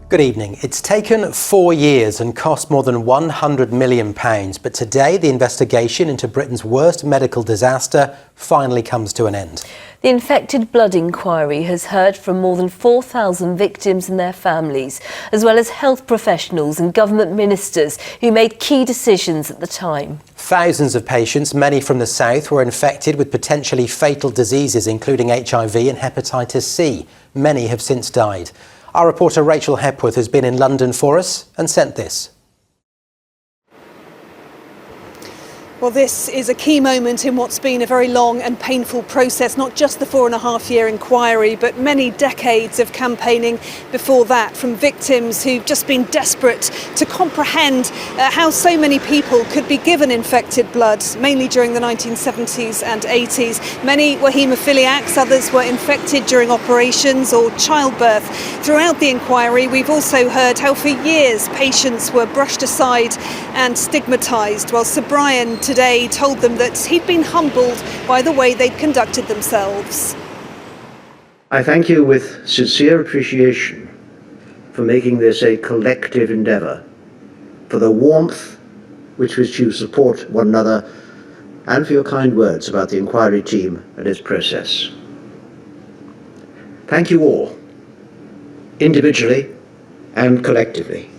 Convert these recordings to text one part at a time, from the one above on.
Good evening. It's taken 4 years and cost more than £100 million, but today the investigation into Britain's worst medical disaster finally comes to an end. The Infected Blood inquiry has heard from more than 4,000 victims and their families, as well as health professionals and government ministers who made key decisions at the time. Thousands of patients, many from the south, were infected with potentially fatal diseases including HIV and hepatitis C. Many have since died. Our reporter Rachel Hepworth has been in London for us and sent this. Well, this is a key moment in what's been a very long and painful process, not just the 4.5-year inquiry, but many decades of campaigning before that from victims who've just been desperate to comprehend how so many people could be given infected blood, mainly during the 1970s and 80s. Many were haemophiliacs, others were infected during operations or childbirth. Throughout the inquiry, we've also heard how for years patients were brushed aside and stigmatised, while Sir Brian today told them that he'd been humbled by the way they'd conducted themselves. I thank you with sincere appreciation for making this a collective endeavour, for the warmth with which you support one another, and for your kind words about the inquiry team and its process. Thank you all, individually and collectively.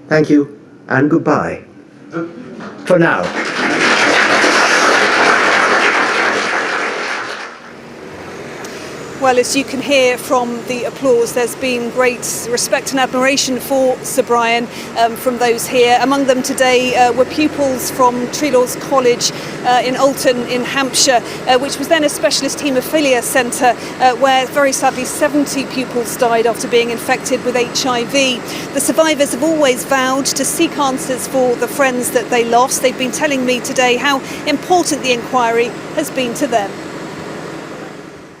Thank you and goodbye. For now. Well, as you can hear from the applause, there's been great respect and admiration for Sir Brian from those here. Among them today were pupils from Treelaw's College in Alton in Hampshire, which was then a specialist haemophilia centre where very sadly 70 pupils died after being infected with HIV. The survivors have always vowed to seek answers for the friends that they lost. They've been telling me today how important the inquiry has been to them.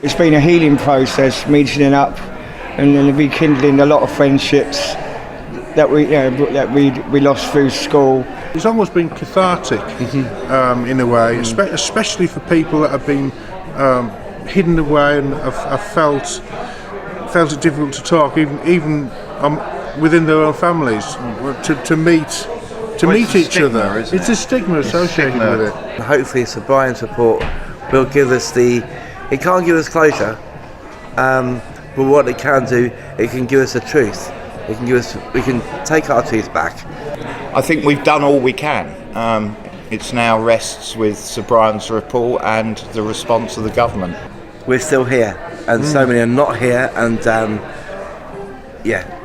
It's been a healing process, meeting up and rekindling a lot of friendships that we lost through school. It's almost been cathartic in a way, especially for people that have been hidden away and have felt it difficult to talk, even within their own families, to meet each other. It's a stigma associated with it. Hopefully Sir Brian's report will give us it can't give us closure, but what it can do, it can give us the truth. We can take our truth back. I think we've done all we can. It now rests with Sir Brian's report and the response of the government. We're still here, and so many are not here, and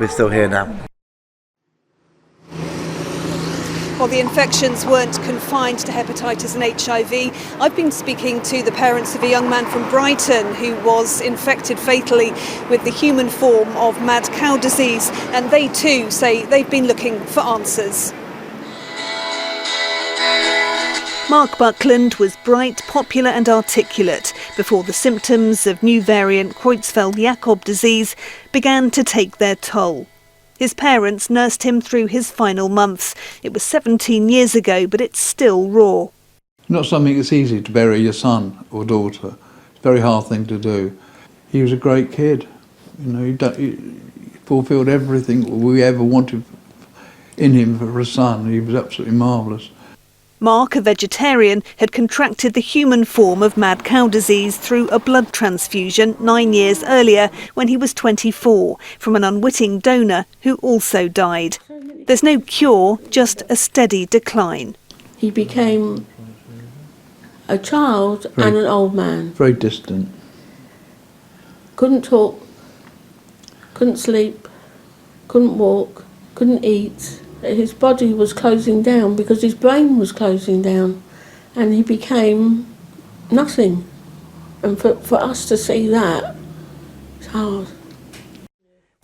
we're still here now. Well, the infections weren't confined to hepatitis and HIV. I've been speaking to the parents of a young man from Brighton who was infected fatally with the human form of mad cow disease, and they too say they've been looking for answers. Mark Buckland was bright, popular and articulate before the symptoms of new variant Creutzfeldt-Jakob disease began to take their toll. His parents nursed him through his final months. It was 17 years ago, but it's still raw. Not something that's easy to bury your son or daughter. It's a very hard thing to do. He was a great kid. He fulfilled everything we ever wanted in him for a son. He was absolutely marvellous. Mark, a vegetarian, had contracted the human form of mad cow disease through a blood transfusion 9 years earlier when he was 24 from an unwitting donor who also died. There's no cure, just a steady decline. He became a child and an old man. Very distant. Couldn't talk, couldn't sleep, couldn't walk, couldn't eat. His body was closing down because his brain was closing down, and he became nothing. And for us to see that, it's hard.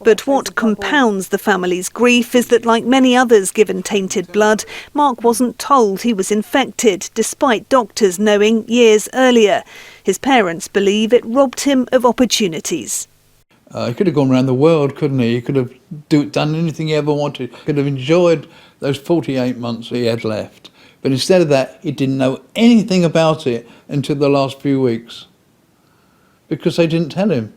But what compounds the family's grief is that, like many others given tainted blood, Mark wasn't told he was infected, despite doctors knowing years earlier. His parents believe it robbed him of opportunities. He could have gone around the world, couldn't he? He could have done anything he ever wanted. Could have enjoyed those 48 months he had left. But instead of that, he didn't know anything about it until the last few weeks, because they didn't tell him.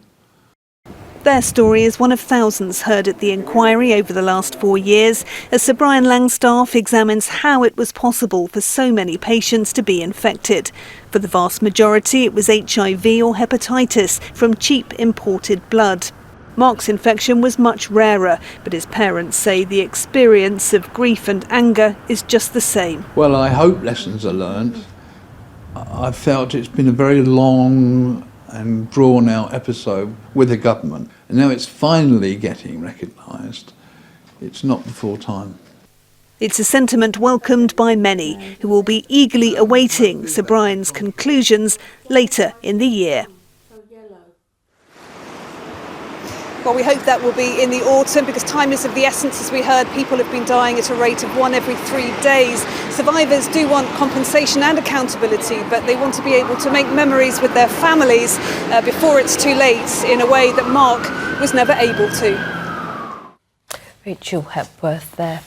Their story is one of thousands heard at the inquiry over the last 4 years, as Sir Brian Langstaff examines how it was possible for so many patients to be infected. For the vast majority, it was HIV or hepatitis from cheap imported blood. Mark's infection was much rarer, but his parents say the experience of grief and anger is just the same. Well, I hope lessons are learned. I felt it's been a very long and drawn-out episode with the government, and now it's finally getting recognised. It's not before time. It's a sentiment welcomed by many, who will be eagerly awaiting Sir Brian's conclusions later in the year. Well, we hope that will be in the autumn, because time is of the essence. As we heard, people have been dying at a rate of 1 every 3 days. Survivors do want compensation and accountability, but they want to be able to make memories with their families before it's too late, in a way that Mark was never able to. Rachel Hepworth there.